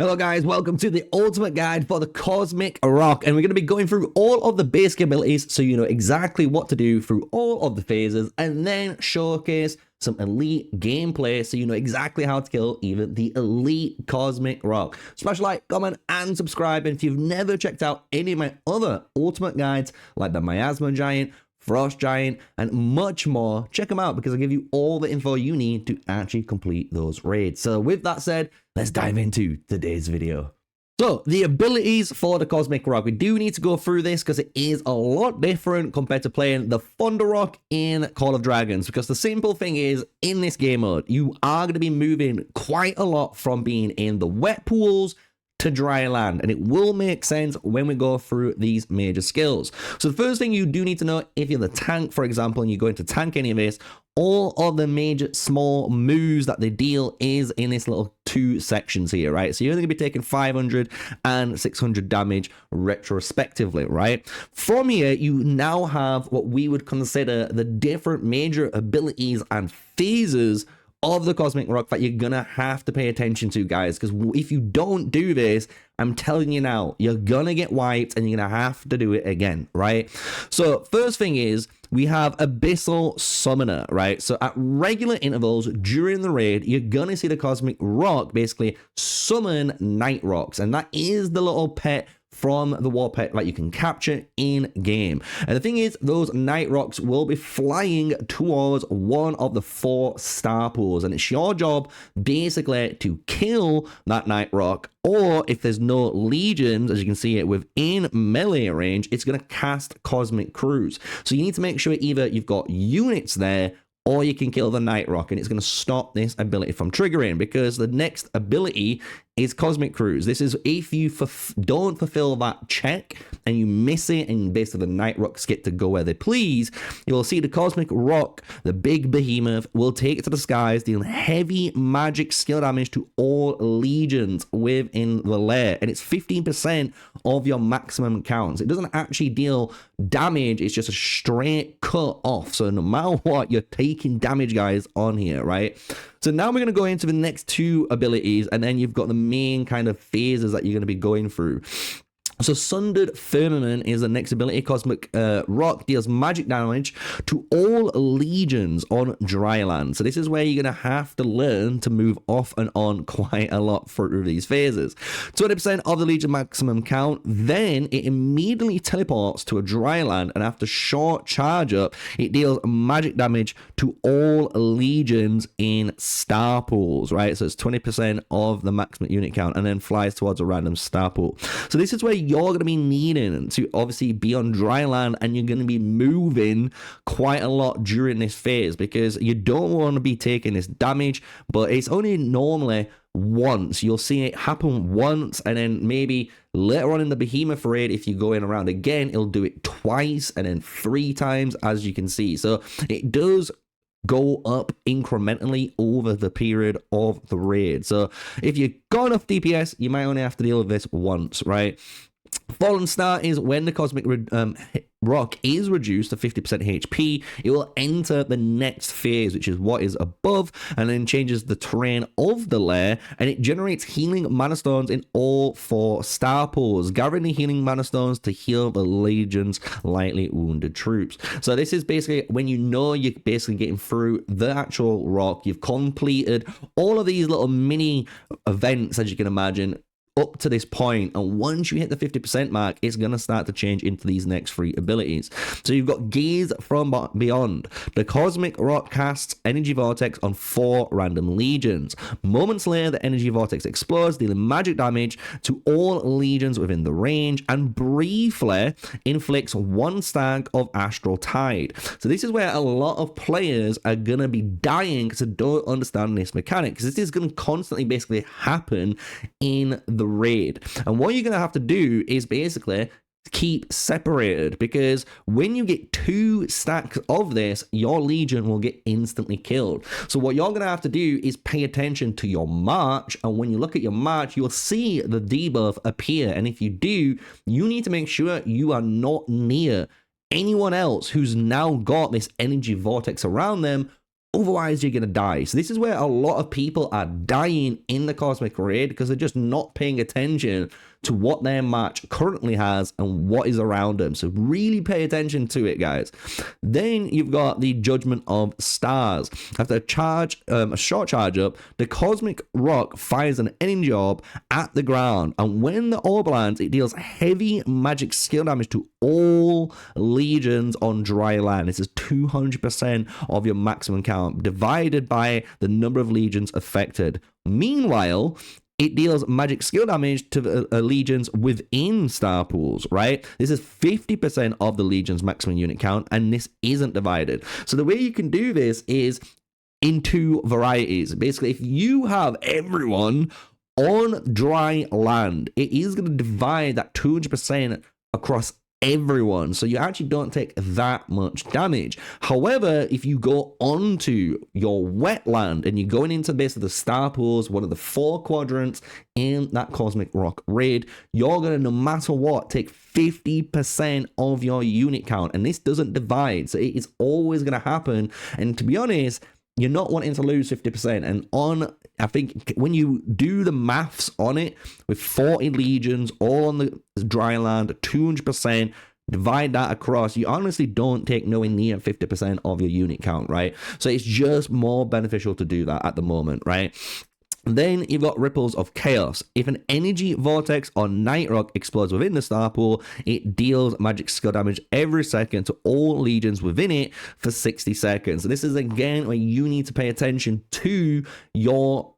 Hello guys, welcome to the ultimate guide for the Cosmic ROC, and we're going to be going through all of the basic abilities so you know exactly what to do through all of the phases, and then showcase some elite gameplay so you know exactly how to kill even the elite Cosmic ROC. Smash a like, comment, and subscribe, and if you've never checked out any of my other ultimate guides like the Miasma Giant, Frost Giant, and much more, check them out because I'll give you all the info you need to actually complete those raids. So with that said, let's dive into today's video. So the abilities for the Cosmic ROC, we do need to go through this because it is a lot different compared to playing the Thunder ROC in Call of Dragons, because the simple thing is, in this game mode, you are going to be moving quite a lot from being in the wet pools to dry land, and it will make sense when we go through these major skills. So the first thing you do need to know, if you're the tank, for example, and you're going to tank any of this, all of the major small moves that they deal is in this little two sections here, right? So you're only going to be taking 500 and 600 damage retrospectively, right? From here, you now have what we would consider the different major abilities and phases of the Cosmic ROC that you're gonna have to pay attention to, guys, because if you don't do this, I'm telling you now, you're gonna get wiped and you're gonna have to do it again, right? So first thing is, we have Abyssal Summoner, right? So at regular intervals during the raid, you're gonna see the Cosmic ROC basically summon Night ROCs, and that is the little pet from the war pet that you can capture in game. And the thing is, those Night ROCs will be flying towards one of the 4 star pools, and it's your job basically to kill that Night ROC, or if there's no legions, as you can see it within melee range, it's going to cast Cosmic Cruise. So you need to make sure either you've got units there, or you can kill the Night ROC, and it's going to stop this ability from triggering, because the next ability is Cosmic Cruise. This is if you don't fulfill that check and you miss it, and basically the Night ROCs get to go where they please, you will see the Cosmic ROC, the big behemoth, will take it to the skies, dealing heavy magic skill damage to all legions within the lair, and it's 15% of your maximum counts. It doesn't actually deal damage, it's just a straight cut off. So no matter what, you're taking damage, guys, on here, right? So now we're going to go into the next 2 abilities, and then you've got the main kind of phases that you're going to be going through. So Sundered Firmament is the next ability. Cosmic ROC deals magic damage to all legions on dry land. So this is where you're going to have to learn to move off and on quite a lot through these phases. 20% of the legion maximum count, then it immediately teleports to a dry land, and after short charge up, it deals magic damage to all legions in star pools, right? So it's 20% of the maximum unit count, and then flies towards a random star pool. So this is where you're going to be needing to obviously be on dry land, and you're going to be moving quite a lot during this phase, because you don't want to be taking this damage, but it's only normally once. You'll see it happen once, and then maybe later on in the Behemoth raid, if you go in around again, it'll do it twice and then 3 times, as you can see. So it does go up incrementally over the period of the raid. So if you've got enough DPS, you might only have to deal with this once, right? Fallen Star is when the Cosmic ROC is reduced to 50% HP, it will enter the next phase, which is what is above, and then changes the terrain of the lair, and it generates healing mana stones in all 4 star pools, gathering the healing mana stones to heal the legion's lightly wounded troops. So this is basically when you know you're basically getting through the actual ROC, you've completed all of these little mini events, as you can imagine, up to this point, and once you hit the 50% mark, it's going to start to change into these next 3 abilities. So you've got Gaze from Beyond. The Cosmic ROC casts Energy Vortex on 4 random legions. Moments later, the Energy Vortex explodes, dealing magic damage to all legions within the range, and briefly inflicts 1 stack of Astral Tide. So this is where a lot of players are going to be dying because they don't understand this mechanic, because this is going to constantly basically happen in the raid. And what you're going to have to do is basically keep separated, because when you get 2 stacks of this, your legion will get instantly killed. So what you're going to have to do is pay attention to your march, and when you look at your march, you'll see the debuff appear, and if you do, you need to make sure you are not near anyone else who's now got this energy vortex around them, Otherwise, you're going to die. So this is where a lot of people are dying in the Cosmic Raid because they're just not paying attention to what their match currently has and what is around them. So really pay attention to it, guys. Then you've got the Judgment of Stars. After a short charge up, the Cosmic Rock fires an energy orb at the ground. And when the orb lands, it deals heavy magic skill damage to all legions on dry land. This is 200% of your maximum count divided by the number of legions affected. Meanwhile, it deals magic skill damage to legions within star pools, right? This is 50% of the legion's maximum unit count, and this isn't divided. So the way you can do this is in two varieties. Basically, if you have everyone on dry land, it is going to divide that 200% across everyone, so you actually don't take that much damage. However, if you go onto your wetland and you're going into basically the star pools, one of the 4 quadrants in that Cosmic Rock raid, you're gonna, no matter what, take 50% of your unit count, and this doesn't divide, so it is always gonna happen. And to be honest, you're not wanting to lose 50%. And I think when you do the maths on it, with 40 legions all on the dry land, 200%, divide that across, you honestly don't take nowhere near 50% of your unit count, right? So it's just more beneficial to do that at the moment, right? Then you've got Ripples of Chaos. If an energy vortex or night rock explodes within the star pool, it deals magic skill damage every second to all legions within it for 60 seconds. So this is again where you need to pay attention to your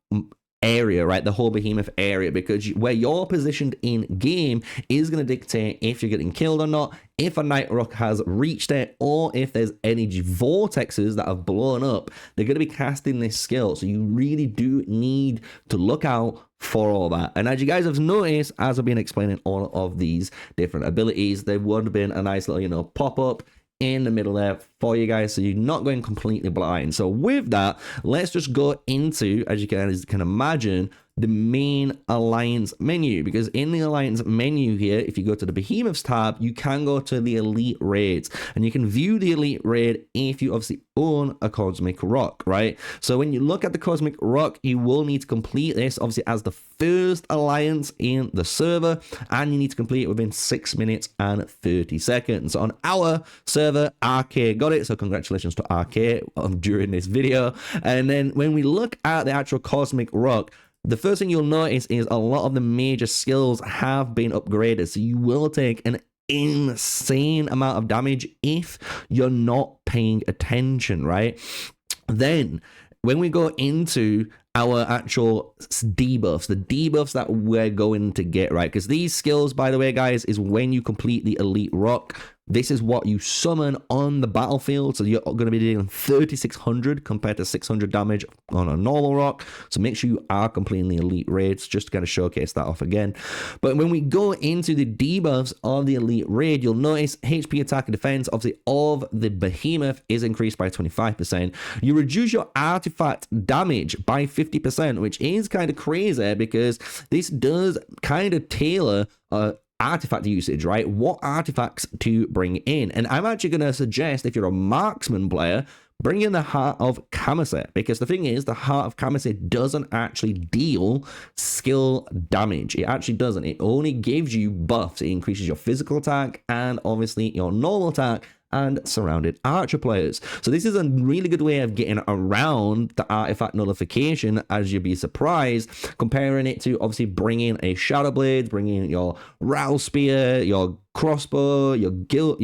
area, right? The whole Behemoth area, because where you're positioned in game is going to dictate if you're getting killed or not, if a night rock has reached it, or if there's energy vortexes that have blown up, they're going to be casting this skill. So you really do need to look out for all that. And as you guys have noticed, as I've been explaining all of these different abilities, there would have been a nice little, pop-up in the middle there for you guys, so you're not going completely blind. So with that, let's just go into, as you guys can imagine, the main alliance menu, because in the alliance menu here, if you go to the Behemoths tab, you can go to the elite raids, and you can view the elite raid if you obviously own a Cosmic Rock, right? So when you look at the Cosmic Rock, you will need to complete this obviously as the first alliance in the server, and you need to complete it within 6 minutes and 30 seconds. On our server, RK got it, so congratulations to RK during this video. And then when we look at the actual Cosmic Rock, the first thing you'll notice is a lot of the major skills have been upgraded, so you will take an insane amount of damage if you're not paying attention, right? Then when we go into our actual debuffs, the debuffs that we're going to get, right? Because these skills, by the way, guys, is when you complete the elite rock, this is what you summon on the battlefield. So you're going to be dealing 3,600 compared to 600 damage on a normal rock. So make sure you are completing the elite raids, just to kind of showcase that off again. But when we go into the debuffs of the elite raid, you'll notice HP, attack, and defense obviously of the Behemoth is increased by 25%. You reduce your artifact damage by 50%, which is kind of crazy because this does kind of tailor artifact usage, right? What artifacts to bring in. And I'm actually going to suggest, if you're a marksman player, bring in the Heart of Khamaset, because the thing is, the Heart of Khamaset doesn't actually deal skill damage. It actually doesn't. It only gives you buffs. It increases your physical attack and obviously your normal attack and surrounded archer players. So this is a really good way of getting around the artifact nullification, as you'd be surprised, comparing it to obviously bringing a Shadow Blade, bringing your Rattle Spear, your crossbow, your guild,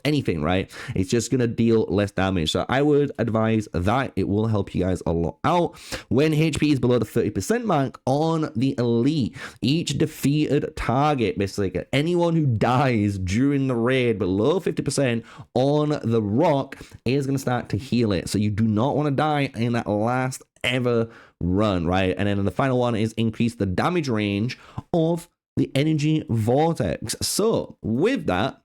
anything, right? It's just gonna deal less damage. So I would advise that. It will help you guys a lot out. When HP is below the 30% mark on the elite, each defeated target, basically anyone who dies during the raid below 50% on the rock, is gonna start to heal it. So you do not want to die in that last ever run, right? And then the final one is increase the damage range of the energy vortex. So with that,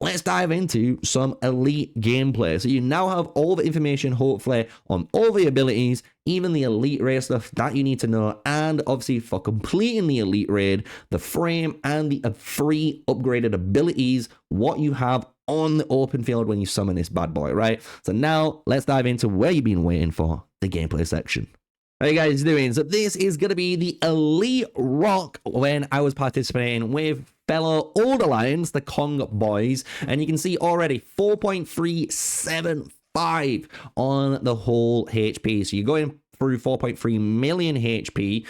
let's dive into some elite gameplay. So you now have all the information, hopefully, on all the abilities, even the elite raid stuff that you need to know, and obviously for completing the elite raid, the frame and the free upgraded abilities, what you have on the open field when you summon this bad boy, right? So now let's dive into where you've been waiting for, the gameplay section. How you guys doing? So this is going to be the Elite ROC when I was participating with fellow Old Alliance, the KoNG boys, and you can see already 4.375 on the whole HP. So you're going through 4.3 million HP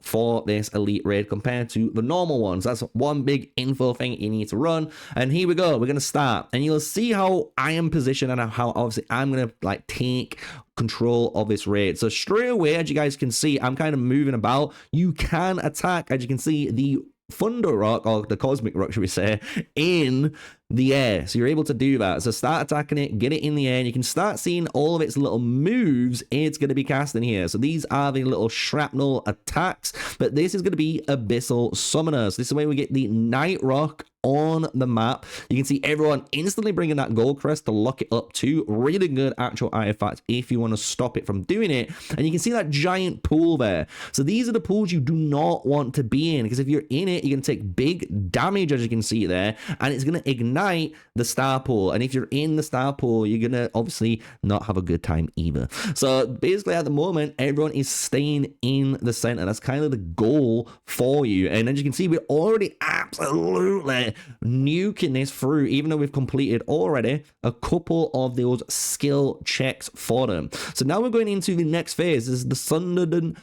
for this elite raid compared to the normal ones. That's one big info thing you need to run. And here we go. We're going to start. And you'll see how I am positioned and how obviously I'm going to like take control of this raid. So straight away, as you guys can see, I'm kind of moving about. You can attack, as you can see, the Thunder Rock, or the Cosmic Rock, should we say, in the air. So you're able to do that. So start attacking it, get it in the air, and you can start seeing all of its little moves it's going to be casting here. So these are the little shrapnel attacks, but this is going to be Abyssal Summoners. This is where we get the Night Rock on the map. You can see everyone instantly bringing that gold crest to lock it up too. Really good actual artifact if you want to stop it from doing it. And you can see that giant pool there. So these are the pools you do not want to be in, because if you're in it, you're going to take big damage, as you can see there, and it's going to ignite the star pool. And if you're in the star pool, you're going to obviously not have a good time either. So basically at the moment, everyone is staying in the center. That's kind of the goal for you. And as you can see, we're already absolutely nuking this through, even though we've completed already a couple of those skill checks for them. So now we're going into the next phase. This is the sundered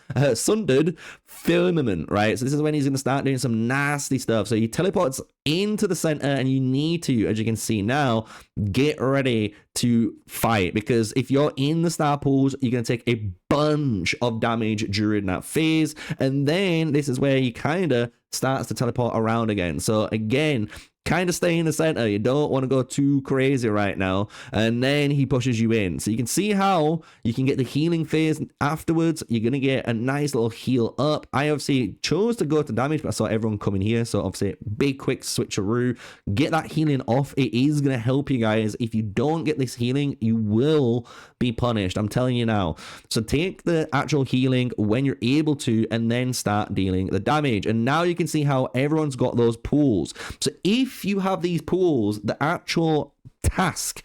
firmament, right? So this is when he's going to start doing some nasty stuff. So he teleports into the center, and you need to, as you can see now, get ready to fight, because if you're in the star pools, you're going to take a bunch of damage during that phase, and then this is where you kind of starts to teleport around again. So again, kind of stay in the center. You don't want to go too crazy right now. And then he pushes you in. So you can see how you can get the healing phase afterwards. You're going to get a nice little heal up. I obviously chose to go to damage, but I saw everyone coming here. So obviously big quick switcheroo. Get that healing off. It is going to help you guys. If you don't get this healing, you will be punished. I'm telling you now. So take the actual healing when you're able to, and then start dealing the damage. And now you can see how everyone's got those pools. So if you have these pools, the actual task,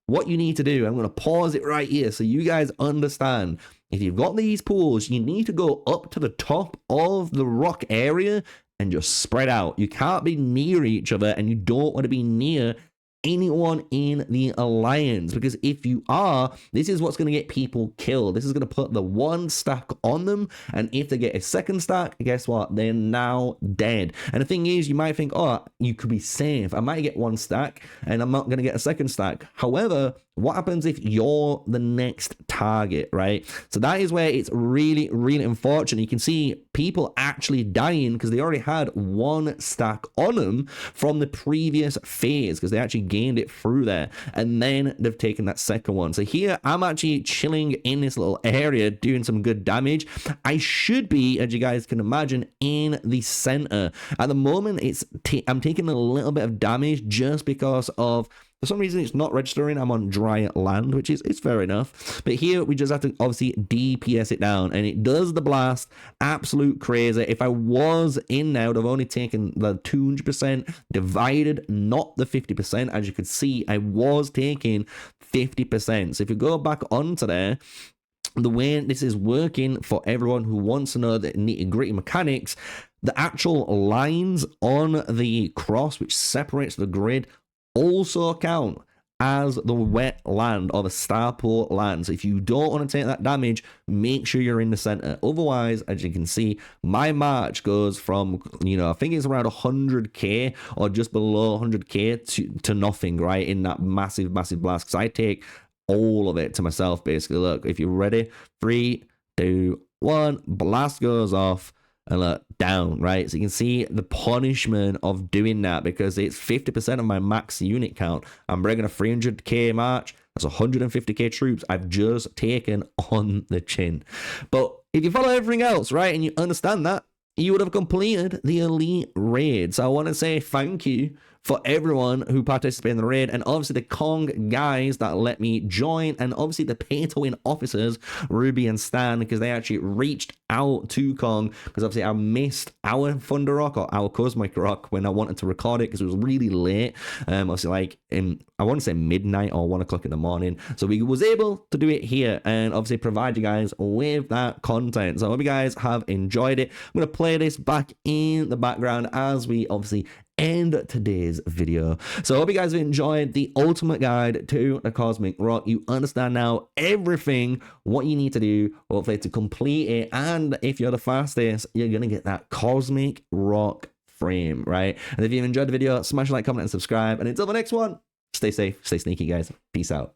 what you need to do, I'm going to pause it right here so you guys understand. If you've got these pools, you need to go up to the top of the rock area and just spread out. You can't be near each other, and you don't want to be near anyone in the alliance, because if you are, this is what's going to get people killed. This is going to put the one stack on them, and if they get a second stack, guess what? They're now dead. And the thing is, you might think, oh, you could be safe. I might get one stack and I'm not going to get a second stack. However, what happens if you're the next target, right? So that is where it's really, really unfortunate. You can see people actually dying because they already had one stack on them from the previous phase, because they actually gained it through there, and then they've taken that second one. So here I'm actually chilling in this little area doing some good damage. I should be, as you guys can imagine, in the center. At the moment, I'm taking a little bit of damage just because of, for some reason, it's not registering. I'm on dry land, which is it's fair enough. But here, we just have to obviously DPS it down. And it does the blast. Absolute crazy. If I was in now, I'd have only taken the 200% divided, not the 50%. As you could see, I was taking 50%. So if you go back onto there, the way this is working for everyone who wants to know the nitty-gritty mechanics, the actual lines on the cross, which separates the grid, also count as the wet land or the starport land. So if you don't want to take that damage, make sure you're in the center. Otherwise, as you can see, my march goes from, I think it's around 100k or just below 100k to nothing, right, in that massive blast, because I take all of it to myself, basically. Look, if you're ready, 3, 2, 1, blast goes off. And look, down, right? So you can see the punishment of doing that, because it's 50% of my max unit count. I'm bringing a 300k march. That's 150k troops I've just taken on the chin. But if you follow everything else, right, and you understand that, you would have completed the elite raid. So I want to say thank you for everyone who participated in the raid, and obviously the KoNG guys that let me join, and obviously the pay-to-win officers, Ruby and Stan, because they actually reached out to KoNG, because obviously I missed our Thunder Rock or our Cosmic Rock when I wanted to record it, because it was really late, obviously like in, I want to say midnight or 1 o'clock in the morning, so we was able to do it here, and obviously provide you guys with that content. So I hope you guys have enjoyed it. I'm going to play this back in the background as we obviously end today's video. So I hope you guys have enjoyed the ultimate guide to the Cosmic Rock. You understand now everything, what you need to do, hopefully, to complete it. And if you're the fastest, you're going to get that Cosmic Rock frame, right? And if you've enjoyed the video, smash a like, comment, and subscribe. And until the next one, stay safe, stay sneaky, guys. Peace out.